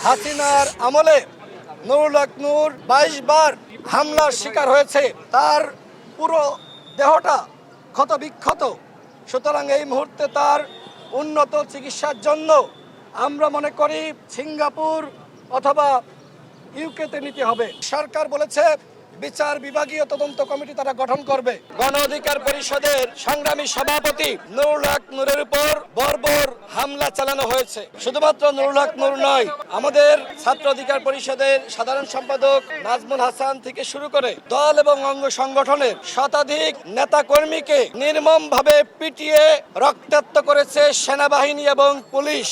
হাসিনার আমলে নুরুল হক নূর 22 বার হামলার শিকার হয়েছে। তার পুরো দেহটা ক্ষত বিক্ষত। সুতরাং এই মুহূর্তে তার উন্নত চিকিৎসার জন্য আমরা মনে করি সিঙ্গাপুর অথবা ইউকেতে নিতে হবে। সরকার বলেছে বিচার বিভাগীয় তদন্ত কমিটি তারা গঠন করবে। গণ অধিকার পরিষদের সংগ্রামী সভাপতি নুরুল হক নূরের উপর বর্বর হামলা চালানো হয়েছে। শুধুমাত্র নুরুল হক নূর নয়, আমাদের ছাত্র অধিকার পরিষদের সাধারণ সম্পাদক নাজমুল হাসান থেকে শুরু করে দল এবং অঙ্গ সংগঠনের শতাধিক নেতা কর্মীকে নির্মমভাবে পিটিয়ে রক্তাক্ত করেছে সেনাবাহিনী এবং পুলিশ।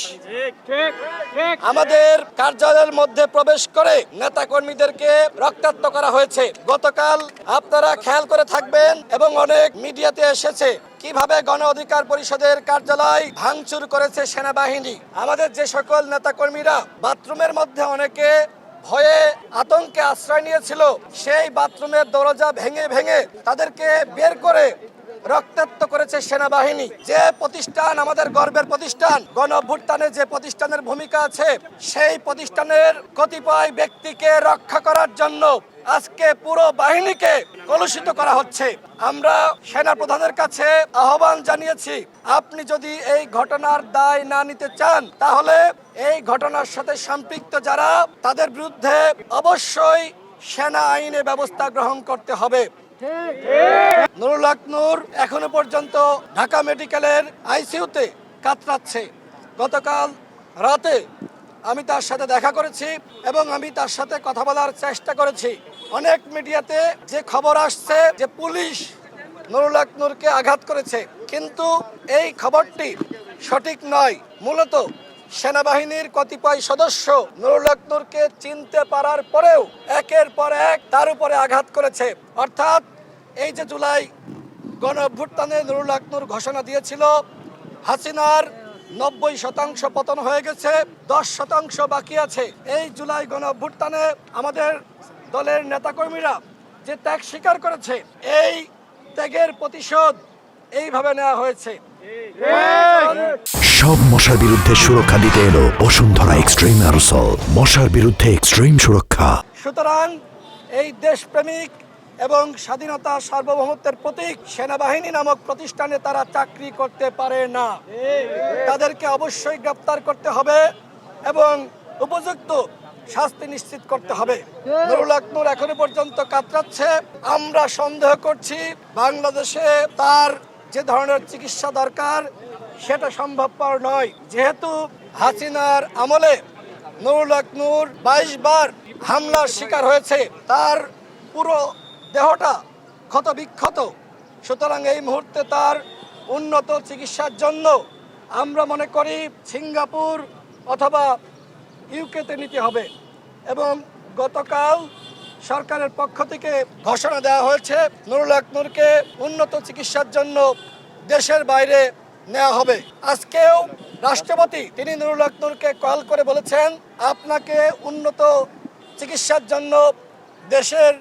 আমাদের কার্যালয়ের মধ্যে প্রবেশ করে নেতা কর্মীদেরকে রক্তাক্ত করা হয়েছে। গতকাল আপনারা খেয়াল করে থাকবেন এবং অনেক মিডিয়াতে এসেছে কিভাবে গণ অধিকার পরিষদের কার্যালয় ভাঙচুর করেছে সেনাবাহিনী। আমাদের যে সকল নেতা কর্মীরা বাথরুমের মধ্যে অনেকে ভয়ে আতঙ্কে আশ্রয় নিয়েছিল, সেই বাথরুমের দরজা ভেঙে ভেঙে তাদেরকে বের করে রক্তাক্ত করেছে সেনাবাহিনী। যে প্রতিষ্ঠান আমাদের গর্বের প্রতিষ্ঠান, গণ অভ্যুত্থানে যে প্রতিষ্ঠানের ভূমিকা আছে, সেই প্রতিষ্ঠানের কতিপয় ব্যক্তিকে রক্ষা করার জন্য আজকে পুরো বাহিনীকে কলুষিত করা হচ্ছে। আমরা সেনা প্রধানের কাছে আহ্বান জানিয়েছি, আপনি যদি এই ঘটনার দায় না নিতে চান তাহলে এই ঘটনার সাথে সম্পৃক্ত যারা তাদের বিরুদ্ধে অবশ্যই সেনা আইনে ব্যবস্থা গ্রহণ করতে হবে। নুরুল হক নূর এখনো পর্যন্ত ঢাকা মেডিকেলের আইসিইউতে কাতরাচ্ছে। গতকাল রাতে আমি তার সাথে দেখা করেছি এবং আমি তার সাথে কথা বলার চেষ্টা করেছি। অনেক মিডিয়াতে যে খবর আসছে যে পুলিশ নুরুল হক নূরকে আঘাত করেছে, কিন্তু এই খবরটি সঠিক নয়। মূলত সেনাবাহিনীর কতিপয় সদস্য নুরুল হক নূরকে চিনতে পারার পরেও একের পর এক তার উপরে আঘাত করেছে। অর্থাৎ এই যে জুলাই গণ অভ্যুত্থানে নুরুল হক নূর ঘোষণা দিয়েছিল হাসিনার 90% পতন হয়ে গেছে, 10% বাকি আছে। এই জুলাই গণ অভ্যুত্থানে আমাদের দলের নেতাকর্মীরা যে ত্যাগ স্বীকার করেছে, এই ত্যাগের প্রতিশোধ এইভাবে নেওয়া হয়েছে। সব মশার বিরুদ্ধে সুরক্ষা দিতে এলো বসুন্ধরা এক্সট্রিম অ্যারোসল, মশার বিরুদ্ধে এক্সট্রিম সুরক্ষা। সুতরাং এই দেশপ্রেমিক এবং স্বাধীনতা সার্বভৌমত্বের প্রতীক সেনাবাহিনী নামক প্রতিষ্ঠানে তারা চাকরি করতে পারে না। তাদেরকে অবশ্যই গ্রেপ্তার করতে হবে এবং উপযুক্ত শাস্তি নিশ্চিত করতে হবে। নুরুল হক নূর এখনো পর্যন্ত কাতরাচ্ছে। আমরা সন্দেহ করছি বাংলাদেশে তার যে ধরনের চিকিৎসা দরকার সেটা সম্ভবপর নয়, যেহেতু হাসিনার আমলে নুরুল হক নূর 22 বার হামলার শিকার হয়েছে। তার পুরো দেহটা ক্ষত বিক্ষত। সুতরাং এই মুহূর্তে তার উন্নত চিকিৎসার জন্য আমরা মনে করি সিঙ্গাপুর অথবা ইউকেতে নিতে হবে। এবং গতকাল সরকারের পক্ষ থেকে ঘোষণা দেওয়া হয়েছে নুরুল হক নূরকে উন্নত চিকিৎসার জন্য দেশের বাইরে নেওয়া হবে। আজকেও রাষ্ট্রপতি তিনি নুরুল হক নূরকে কল করে বলেছেন আপনাকে উন্নত চিকিৎসার জন্য দেশের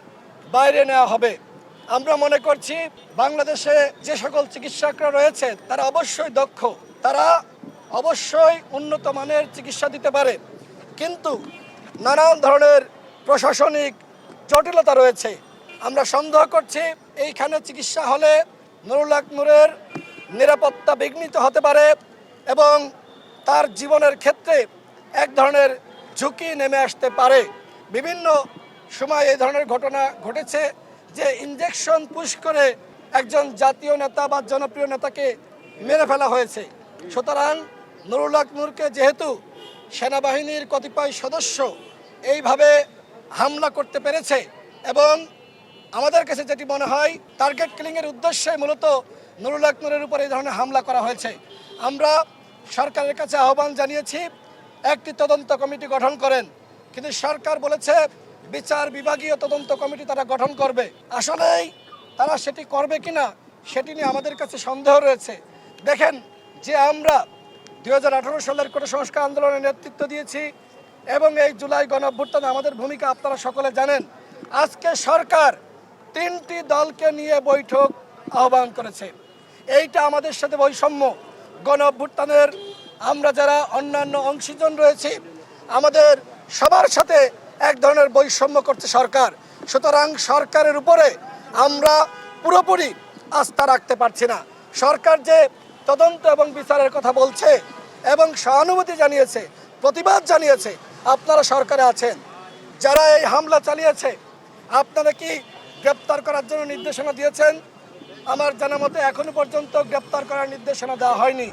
বাইরে নেওয়া হবে। আমরা মনে করছি বাংলাদেশে যে সকল চিকিৎসকরা রয়েছে তারা অবশ্যই দক্ষ, তারা অবশ্যই উন্নত মানের চিকিৎসা দিতে পারে, কিন্তু নানান ধরনের প্রশাসনিক জটিলতা রয়েছে। আমরা সন্দেহ করছি এইখানে চিকিৎসা হলে নুরুল হক নূরের নিরাপত্তা বিঘ্নিত হতে পারে এবং তার জীবনের ক্ষেত্রে এক ধরনের ঝুঁকি নেমে আসতে পারে। বিভিন্ন সময় এই ধরনের ঘটনা ঘটেছে যে ইনজেকশন পুশ করে একজন জাতীয় নেতা বা জনপ্রিয় নেতাকে মেরে ফেলা হয়েছে। সুতরাং নুরুল হক নূরকে যেহেতু সেনাবাহিনীর কতিপয় সদস্য এইভাবে হামলা করতে পেরেছে এবং আমাদের কাছে যেটি মনে হয় টার্গেট কিলিংয়ের উদ্দেশ্যে মূলত নুরুল হক নূরের উপর এই ধরনের হামলা করা হয়েছে। আমরা সরকারের কাছে আহ্বান জানিয়েছি একটি তদন্ত কমিটি গঠন করেন, কিন্তু সরকার বলেছে বিচার বিভাগীয় তদন্ত কমিটি তারা গঠন করবে। আসলেই তারা সেটি করবে কিনা সেটি নিয়ে আমাদের কাছে সন্দেহ রয়েছে। দেখেন যে আমরা 2018 সালের কোটা সংস্কার আন্দোলনের নেতৃত্ব দিয়েছি এবং এই জুলাই গণ অভ্যুত্থানে আমাদের ভূমিকা আপনারা সকলে জানেন। আজকে সরকার 3টি দলকে নিয়ে বৈঠক আহ্বান করেছে। এইটা আমাদের সাথে বৈষম্য। গণ অভ্যুত্থানের আমরা যারা অন্যান্য অংশীজন রয়েছি, আমাদের সবার সাথে এক ধরনের বৈষম্য করছে সরকার। সুতরাং সরকারের উপরে আমরা পুরোপুরি আস্থা রাখতে পারছি না। সরকার যে তদন্ত এবং বিচারের কথা বলছে এবং সহানুভূতি জানিয়েছে, প্রতিবাদ জানিয়েছে, আপনারা সরকারে আছেন, যারা এই হামলা চালিয়েছে আপনারা কি গ্রেপ্তার করার জন্য নির্দেশনা দিয়েছেন? আমার জানা মতে এখনো পর্যন্ত গ্রেপ্তার করার নির্দেশনা দেওয়া হয়নি।